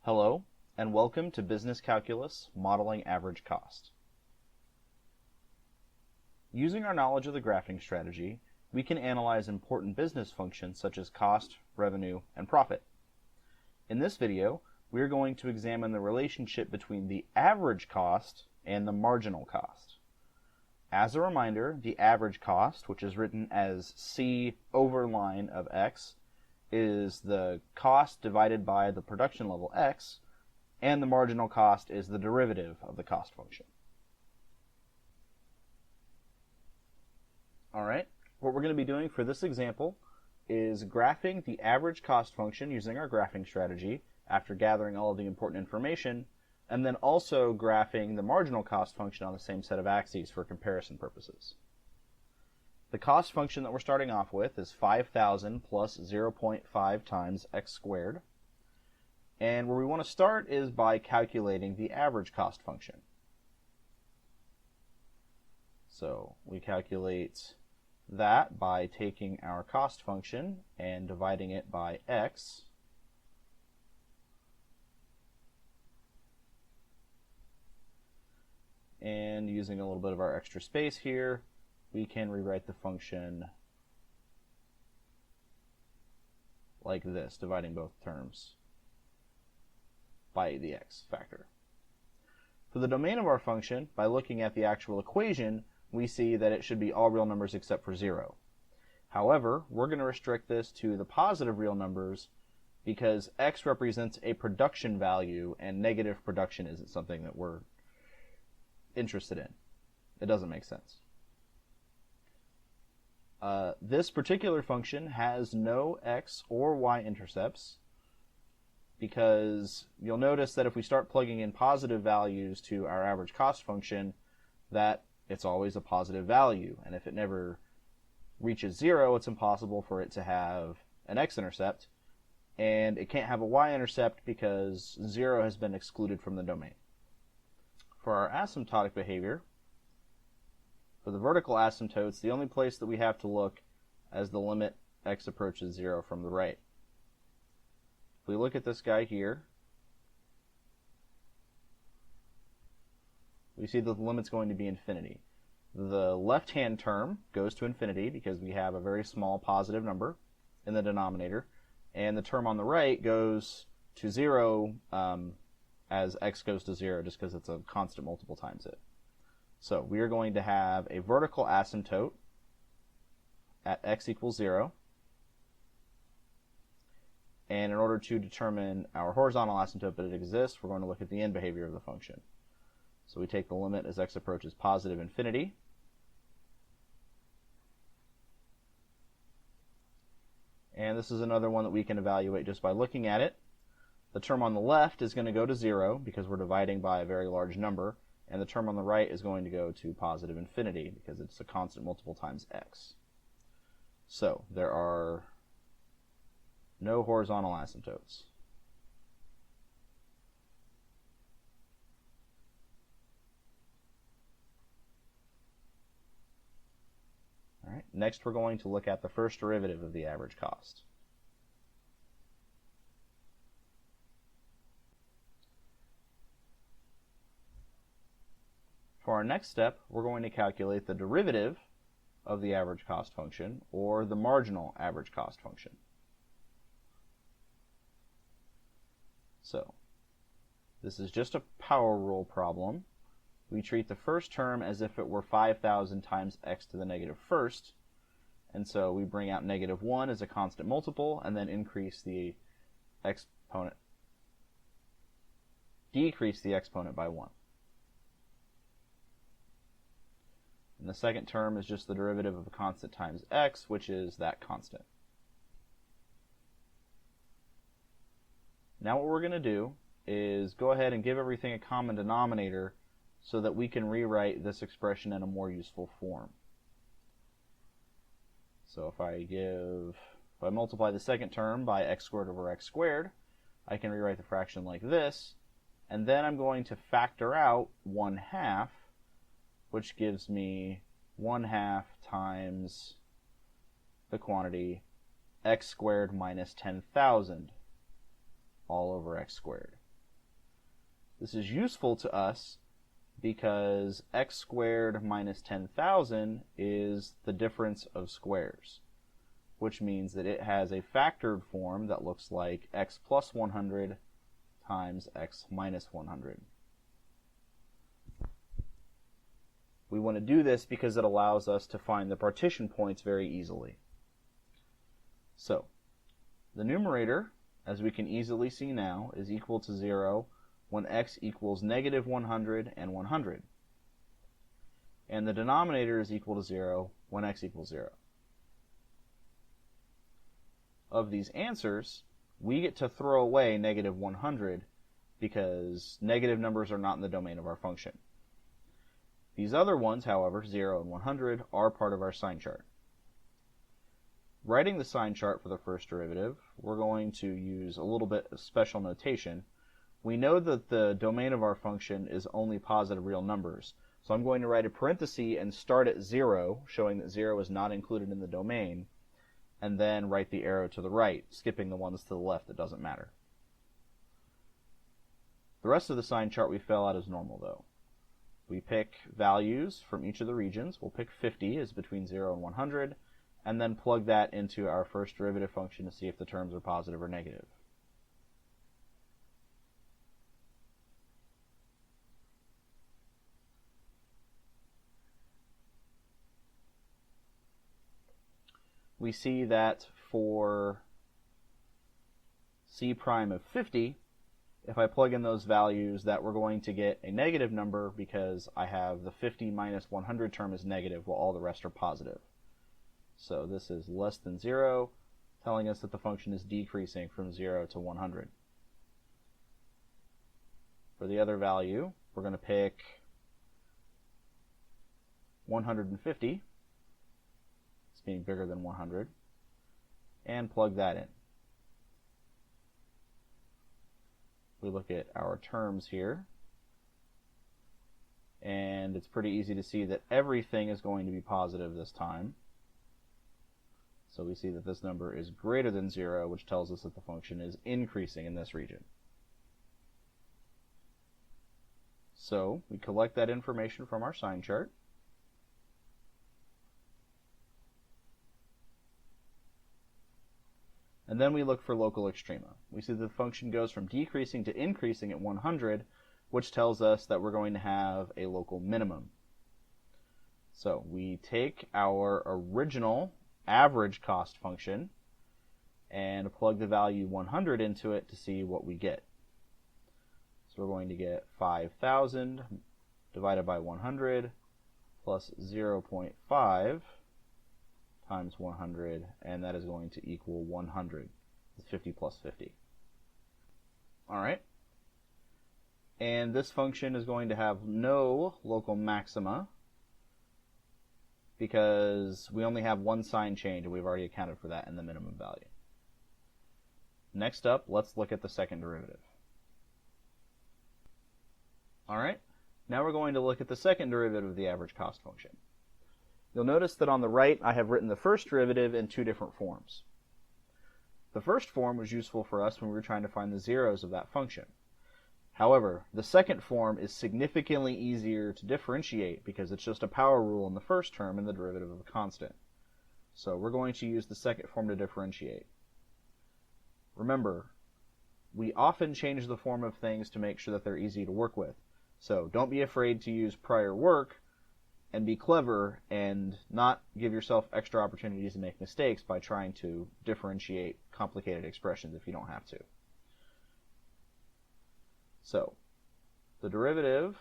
Hello, and welcome to Business Calculus Modeling Average Cost. Using our knowledge of the graphing strategy, we can analyze important business functions such as cost, revenue, and profit. In this video, we are going to examine the relationship between the average cost and the marginal cost. As a reminder, the average cost, which is written as C over line of X, is the cost divided by the production level X, and the marginal cost is the derivative of the cost function. Alright, what we're going to be doing for this example is graphing the average cost function using our graphing strategy after gathering all of the important information, and then also graphing the marginal cost function on the same set of axes for comparison purposes. The cost function that we're starting off with is 5,000 plus 0.5 times x squared. And where we want to start is by calculating the average cost function. So we calculate that by taking our cost function and dividing it by x. And using a little bit of our extra space here, we can rewrite the function like this, dividing both terms by the x factor. For the domain of our function, by looking at the actual equation, we see that it should be all real numbers except for 0. However, we're going to restrict this to the positive real numbers because x represents a production value and negative production isn't something that we're interested in. It doesn't make sense. This particular function has no x or y intercepts because you'll notice that if we start plugging in positive values to our average cost function, that it's always a positive value. And if it never reaches 0, it's impossible for it to have an x-intercept. And it can't have a y-intercept because 0 has been excluded from the domain. For our asymptotic behavior, for the vertical asymptotes, the only place that we have to look as the limit x approaches 0 from the right. If we look at this guy here, we see that the limit's going to be infinity. The left-hand term goes to infinity because we have a very small positive number in the denominator, and the term on the right goes to 0 as x goes to 0 just because it's a constant multiple times it. So we are going to have a vertical asymptote at x equals 0. And in order to determine our horizontal asymptote that it exists, we're going to look at the end behavior of the function. So we take the limit as x approaches positive infinity. And this is another one that we can evaluate just by looking at it. The term on the left is going to go to 0 because we're dividing by a very large number. And the term on the right is going to go to positive infinity because it's a constant multiple times x. So there are no horizontal asymptotes. All right. Next, we're going to look at the first derivative of the average cost. For our next step, we're going to calculate the derivative of the average cost function, or the marginal average cost function. So, this is just a power rule problem. We treat the first term as if it were 5,000 times x to the negative first, and so we bring out negative 1 as a constant multiple, and then decrease the exponent by 1. And the second term is just the derivative of a constant times x, which is that constant. Now what we're going to do is go ahead and give everything a common denominator so that we can rewrite this expression in a more useful form. So if I multiply the second term by x squared over x squared, I can rewrite the fraction like this, and then I'm going to factor out 1/2, which gives me 1/2 times the quantity x squared minus 10,000 all over x squared. This is useful to us because x squared minus 10,000 is the difference of squares, which means that it has a factored form that looks like x plus 100 times x minus 100. We want to do this because it allows us to find the partition points very easily. So, the numerator, as we can easily see now, is equal to 0 when x equals negative 100 and 100. And the denominator is equal to 0 when x equals 0. Of these answers, we get to throw away negative 100 because negative numbers are not in the domain of our function. These other ones, however, 0 and 100, are part of our sign chart. Writing the sign chart for the first derivative, we're going to use a little bit of special notation. We know that the domain of our function is only positive real numbers, so I'm going to write a parenthesis and start at 0, showing that 0 is not included in the domain, and then write the arrow to the right, skipping the ones to the left that doesn't matter. The rest of the sign chart we fill out as normal, though. We pick values from each of the regions. We'll pick 50 as between 0 and 100, and then plug that into our first derivative function to see if the terms are positive or negative. We see that for c prime of 50, if I plug in those values, that we're going to get a negative number because I have the 50 minus 100 term is negative while all the rest are positive. So this is less than 0, telling us that the function is decreasing from 0 to 100. For the other value, we're going to pick 150, it's being bigger than 100, and plug that in. We look at our terms here, and it's pretty easy to see that everything is going to be positive this time. So we see that this number is greater than 0, which tells us that the function is increasing in this region. So we collect that information from our sign chart. And then we look for local extrema. We see that the function goes from decreasing to increasing at 100, which tells us that we're going to have a local minimum. So we take our original average cost function and plug the value 100 into it to see what we get. So we're going to get 5,000 divided by 100 plus 0.5 times 100, and that is going to equal 100. It's 50 plus 50. All right. And this function is going to have no local maxima because we only have one sign change, and we've already accounted for that in the minimum value. Next up, let's look at the second derivative. All right. Now we're going to look at the second derivative of the average cost function. You'll notice that on the right, I have written the first derivative in two different forms. The first form was useful for us when we were trying to find the zeros of that function. However, the second form is significantly easier to differentiate because it's just a power rule in the first term and the derivative of a constant. So we're going to use the second form to differentiate. Remember, we often change the form of things to make sure that they're easy to work with. So don't be afraid to use prior work and be clever and not give yourself extra opportunities to make mistakes by trying to differentiate complicated expressions if you don't have to. So, the derivative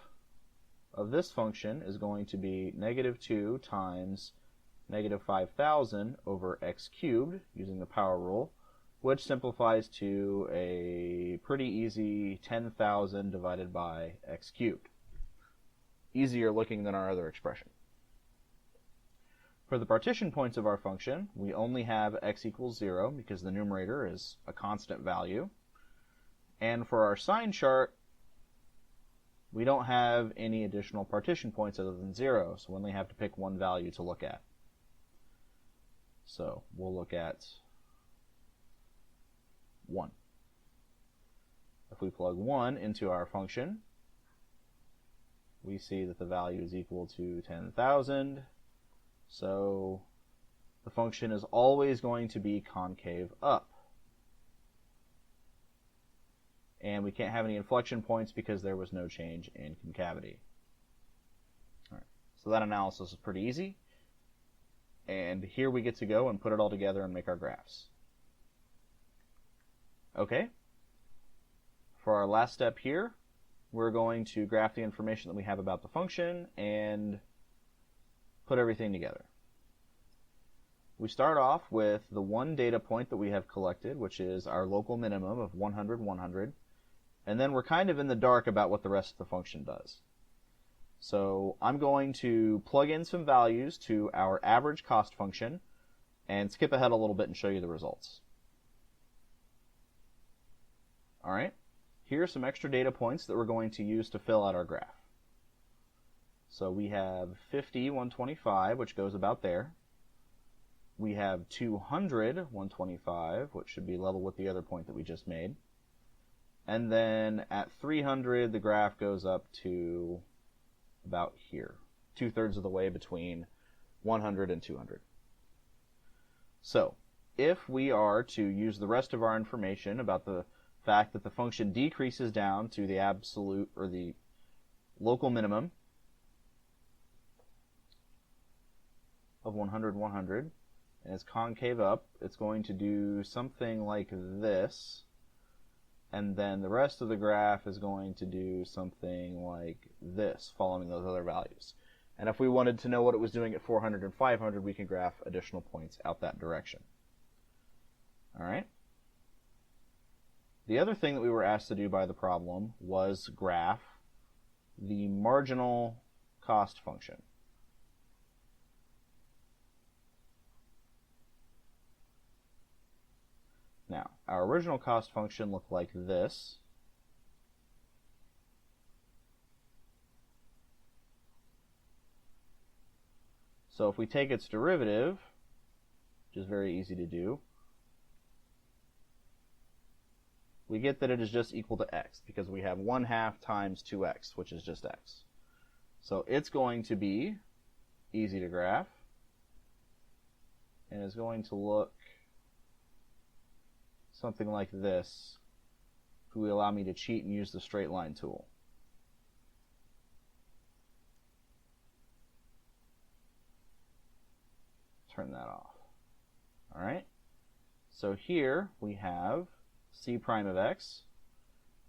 of this function is going to be negative 2 times negative 5,000 over x cubed, using the power rule, which simplifies to a pretty easy 10,000 divided by x cubed. Easier looking than our other expression. For the partition points of our function, we only have x equals 0 because the numerator is a constant value. And for our sign chart, we don't have any additional partition points other than 0, so we only have to pick one value to look at. So we'll look at 1. The If we plug 1 into our function, we see that the value is equal to 10,000. So the function is always going to be concave up. And we can't have any inflection points because there was no change in concavity. All right. So that analysis is pretty easy. And here we get to go and put it all together and make our graphs. Okay. For our last step here, we're going to graph the information that we have about the function and put everything together. We start off with the one data point that we have collected, which is our local minimum of 100, 100. And then we're kind of in the dark about what the rest of the function does. So I'm going to plug in some values to our average cost function and skip ahead a little bit and show you the results. All right, here are some extra data points that we're going to use to fill out our graph. So we have 50, 125, which goes about there. We have 200, 125, which should be level with the other point that we just made. And then at 300, the graph goes up to about here, 2/3 of the way between 100 and 200. So if we are to use the rest of our information about the fact that the function decreases down to the absolute or the local minimum of 100, 100, and it's concave up, it's going to do something like this. And then the rest of the graph is going to do something like this, following those other values. And if we wanted to know what it was doing at 400 and 500, we can graph additional points out that direction. All right. The other thing that we were asked to do by the problem was graph the marginal cost function. Now, our original cost function looked like this. So if we take its derivative, which is very easy to do, we get that it is just equal to x, because we have 1/2 times 2x, which is just x. So it's going to be easy to graph, and it's going to look something like this if we allow me to cheat and use the straight line tool. Turn that off. All right. So here we have c prime of x,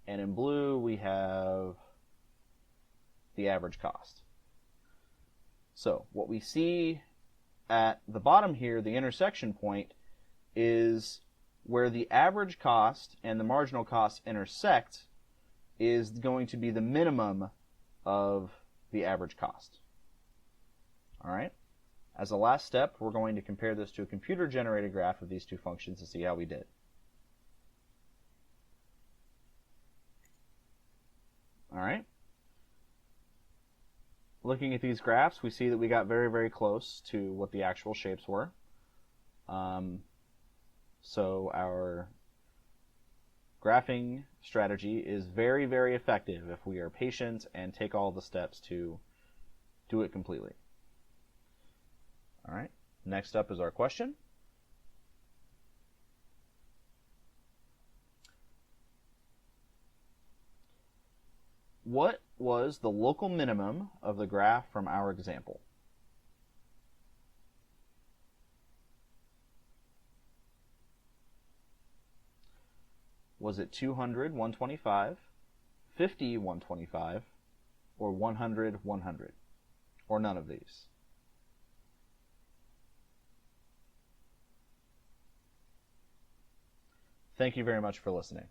and in blue we have the average cost. So what we see at the bottom here, the intersection point, is where the average cost and the marginal cost intersect is going to be the minimum of the average cost. All right. As a last step, we're going to compare this to a computer-generated graph of these two functions to see how we did. All right. Looking at these graphs, we see that we got very, very close to what the actual shapes were. So our graphing strategy is very, very effective if we are patient and take all the steps to do it completely. All right, next up is our question. What was the local minimum of the graph from our example? Was it 200, 125, 50, 125, or 100, 100, or none of these? Thank you very much for listening.